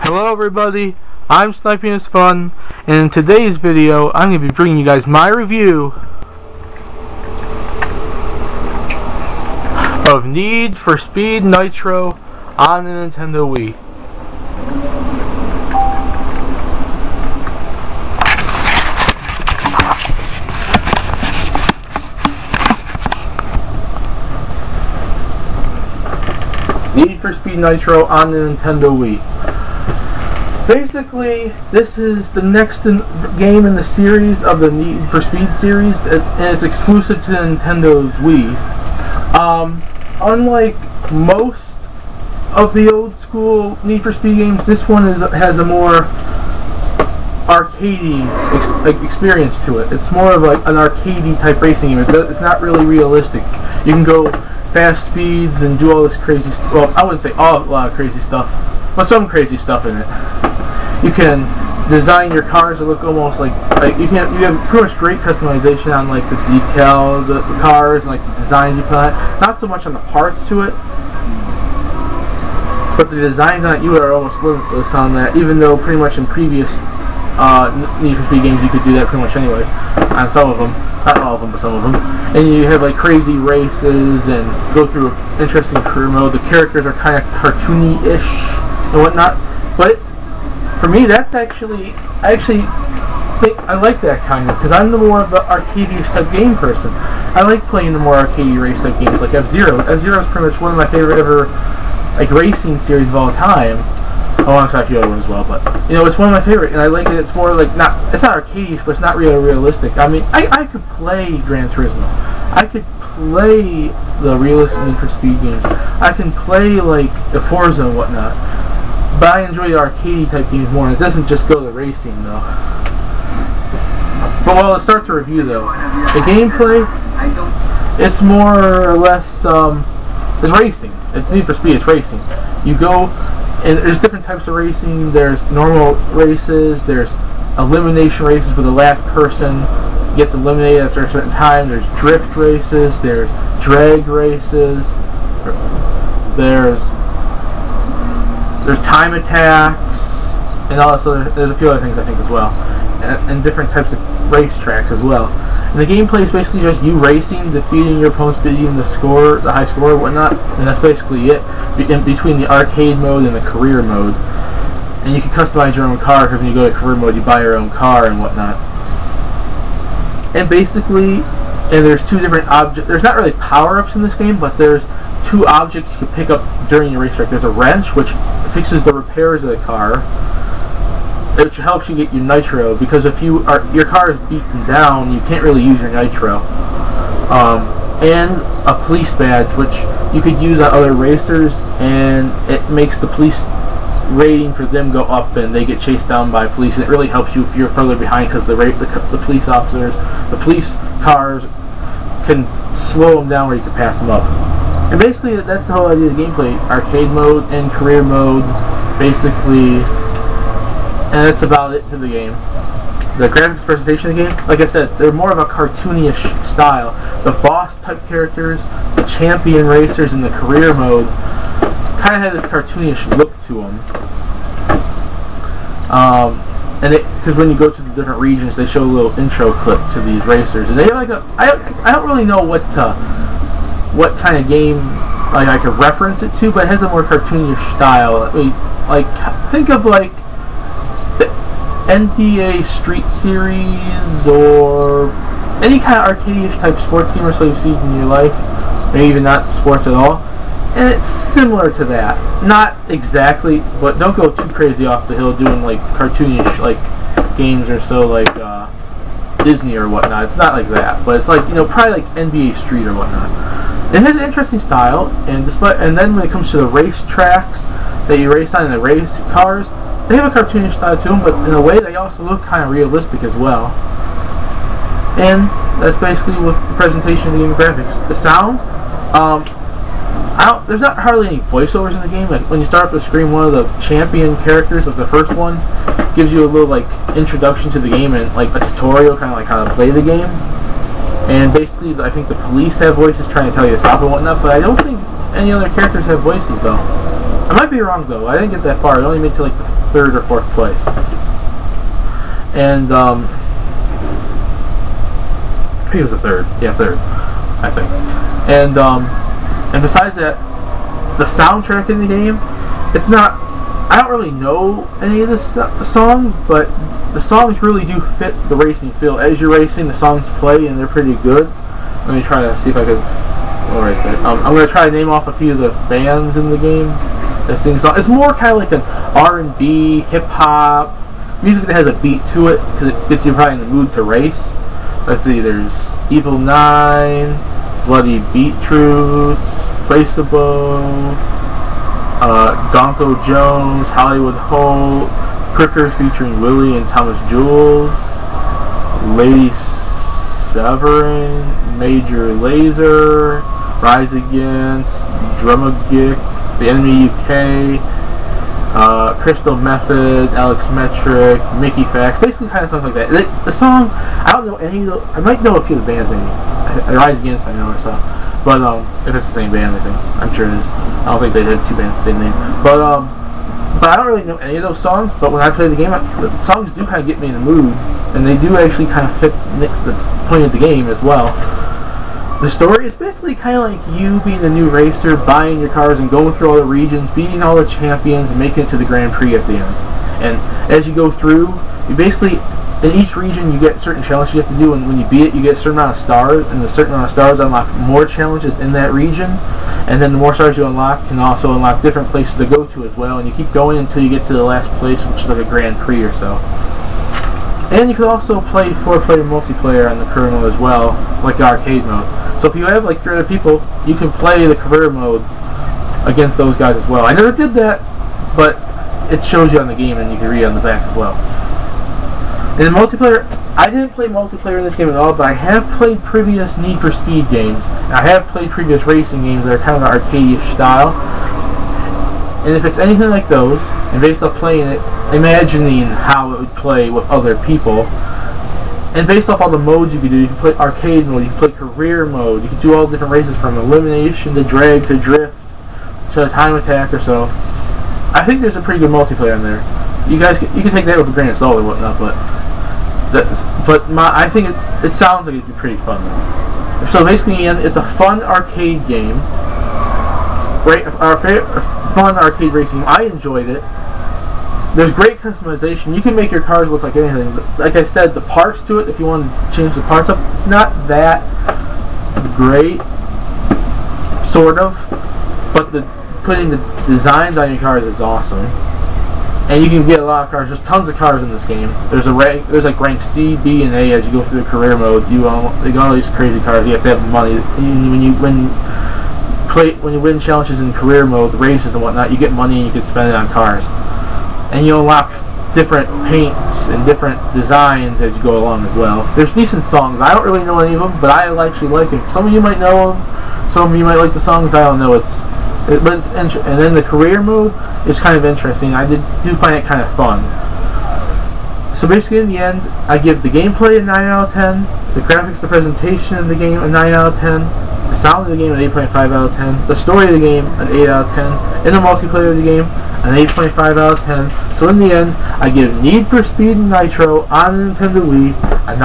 Hello everybody, I'm SnipingIsFun, and in today's video I'm going to be bringing you guys my review of Need for Speed Nitro on the Nintendo Wii. Need for Speed Nitro on the Nintendo Wii. Basically, this is the next game in the series of the Need for Speed series, and it's exclusive to Nintendo's Wii. Unlike most of the old school Need for Speed games, this one has a more arcadey experience to it. It's more of like an arcadey type racing game. It's not really realistic. You can go fast speeds and do all this crazy stuff. Well, I wouldn't say a lot of crazy stuff, but some crazy stuff in it. You can design your cars to look almost like you have pretty much great customization on like the detail of the cars and like the designs you put on it. Not so much on the parts to it, but the designs on it, you are almost limitless on that, even though pretty much in previous Need for Speed games you could do that pretty much anyways on some of them. Not all of them, but some of them. And you have like crazy races and go through an interesting career mode. The characters are kind of cartoony-ish and whatnot, but for me, I actually think I like that kind of, because I'm the more of the arcade-ish type game person. I like playing the more arcade race type games like F-Zero. F-Zero is pretty much one of my favorite ever like racing series of all time. Oh, I'm sorry, a few other ones as well, but you know, it's one of my favorite, and I like it. It's more like it's not arcade-ish, but it's not really realistic. I mean, I could play Gran Turismo. I could play the realistic Need for Speed games. I can play like the Forza and whatnot. But I enjoy the arcade type games more, and it doesn't just go to racing though. But well, let's start the review though. The gameplay, it's more or less, it's racing. It's Need for Speed, it's racing. You go, and there's different types of racing. There's normal races, there's elimination races where the last person gets eliminated after a certain time, there's drift races, there's drag races, there's time attacks, and also there's a few other things I think as well, and different types of racetracks as well. And the gameplay is basically just you racing, defeating your opponents, beating the high score, and whatnot, and that's basically it. In between the arcade mode and the career mode, and you can customize your own car. Because when you go to career mode, you buy your own car and whatnot. And basically, there's two different objects. There's not really power-ups in this game, but there's two objects you can pick up during your racetrack. There's a wrench, which fixes the repairs of the car, which helps you get your nitro, because if your car is beaten down, you can't really use your nitro. And a police badge, which you could use on other racers, and it makes the police rating for them go up, and they get chased down by police. And it really helps you if you're further behind, because the police officers, the police cars can slow them down where you can pass them up. And basically, that's the whole idea of the gameplay. Arcade mode and career mode, basically, and that's about it to the game. The graphics presentation of the game, like I said, they're more of a cartoonish style. The boss-type characters, the champion racers in the career mode, kind of have this cartoonish look to them. And because when you go to the different regions, they show a little intro clip to these racers, and they have like I don't really know what kind of game like I could reference it to, but it has a more cartoonish style. Like think of like the NDA Street Series or any kind of arcade-ish type sports game or so you've seen in your life, maybe even not sports at all. And it's similar to that. Not exactly, but don't go too crazy off the hill doing like cartoonish like games or so like Disney or whatnot. It's not like that, but it's like, you know, probably like NBA Street or whatnot. It has an interesting style, and then when it comes to the race tracks that you race on and the race cars, they have a cartoonish style to them, but in a way they also look kind of realistic as well. And that's basically what the presentation of the game graphics. The sound, there's not hardly any voiceovers in the game. Like when you start up the screen, one of the champion characters of the first one gives you a little like introduction to the game and like a tutorial, kind of like how to play the game. And basically, I think the police have voices trying to tell you to stop and whatnot, but I don't think any other characters have voices though. I might be wrong though. I didn't get that far. I only made to like 3rd or 4th place. And I think it was a 3rd. Yeah, 3rd, I think. And besides that, the soundtrack in the game, it's not. I don't really know any of the songs, but the songs really do fit the racing feel. As you're racing, the songs play, and they're pretty good. Let me try to see if I can. Oh, right there. I'm going to try to name off a few of the bands in the game that sing songs. It's more kind of like an R&B, hip-hop, music that has a beat to it, because it gets you probably in the mood to race. Let's see, there's Evil 9, Bloody Beetroots, Traceable, Gonko Jones, Hollywood Holt, Prickers featuring Willie and Thomas Jules, Lady Severin, Major Lazer, Rise Against, Drumagic, The Enemy UK, Crystal Method, Alex Metric, Mickey Fax, basically kind of stuff like that. The song, I don't know any of the, I might know a few of the bands maybe. Rise Against, I know or so. But if it's the same band, I think. I'm sure it is. I don't think they had 2 bands the same name. But I don't really know any of those songs, but when I play the game, the songs do kind of get me in the mood, and they do actually kind of fit the point of the game as well. The story is basically kind of like you being a new racer, buying your cars and going through all the regions, beating all the champions, and making it to the Grand Prix at the end. And as you go through, you basically, in each region, you get certain challenges you have to do, and when you beat it, you get a certain amount of stars, and a certain amount of stars unlock more challenges in that region, and then the more stars you unlock can also unlock different places to go to as well, and you keep going until you get to the last place, which is like a Grand Prix or so. And you can also play 4-player multiplayer on the career mode as well, like the arcade mode. So if you have like 3 other people, you can play the career mode against those guys as well. I never did that, but it shows you on the game and you can read on the back as well. In the multiplayer, I didn't play multiplayer in this game at all, but I have played previous Need for Speed games. I have played previous racing games that are kind of an arcade-ish style. And if it's anything like those, and based off playing it, imagining how it would play with other people, and based off all the modes you can do, you can play arcade mode, you can play career mode, you can do all different races from elimination to drag to drift to time attack or so. I think there's a pretty good multiplayer in there. You guys, you can take that with a grain of salt or whatnot, but I think it sounds like it'd be pretty fun. So basically, it's a fun arcade game, right? Fun arcade racing. I enjoyed it. There's great customization. You can make your cars look like anything. Like I said, the parts to it, if you want to change the parts up, it's not that great, sort of. But putting the designs on your cars is awesome. And you can get a lot of cars. There's tons of cars in this game. There's like rank C, B, and A as you go through the career mode. They got all these crazy cars. You have to have money. When you win challenges in career mode, races and whatnot, you get money and you can spend it on cars. And you unlock different paints and different designs as you go along as well. There's decent songs. I don't really know any of them, but I actually like them. Some of you might know them. Some of you might like the songs. I don't know. And then the career mode is kind of interesting. I do find it kind of fun. So basically, in the end, I give the gameplay a 9 out of 10, the graphics, the presentation of the game a 9 out of 10, the sound of the game an 8.5 out of 10, the story of the game an 8 out of 10, and the multiplayer of the game an 8.5 out of 10. So in the end, I give Need for Speed Nitro on the Nintendo Wii an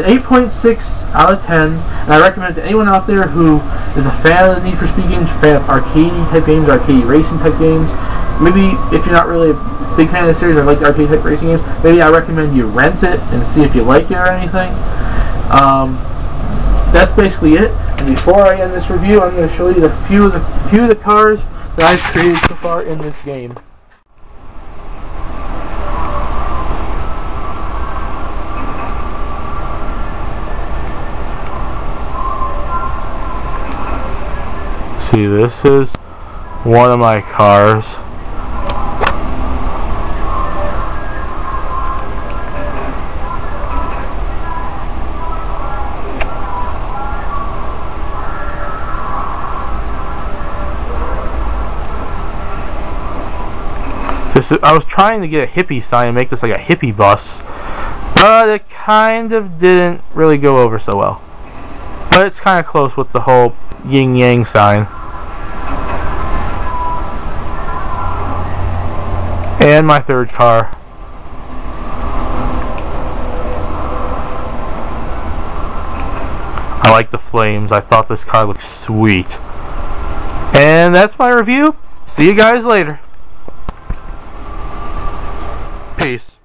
8.6 out of 10, and I recommend it to anyone out there who is a fan of the Need for Speed games, fan of arcade type games, arcade racing type games. Maybe if you're not really a big fan of the series or like the arcade type racing games, maybe I recommend you rent it and see if you like it or anything. That's basically it. And before I end this review, I'm going to show you a few of the cars that I've created so far in this game. See, this is one of my cars. I was trying to get a hippie sign and make this like a hippie bus, but it kind of didn't really go over so well. But it's kind of close with the whole yin yang sign. And my third car. I like the flames. I thought this car looked sweet. And that's my review. See you guys later. Peace.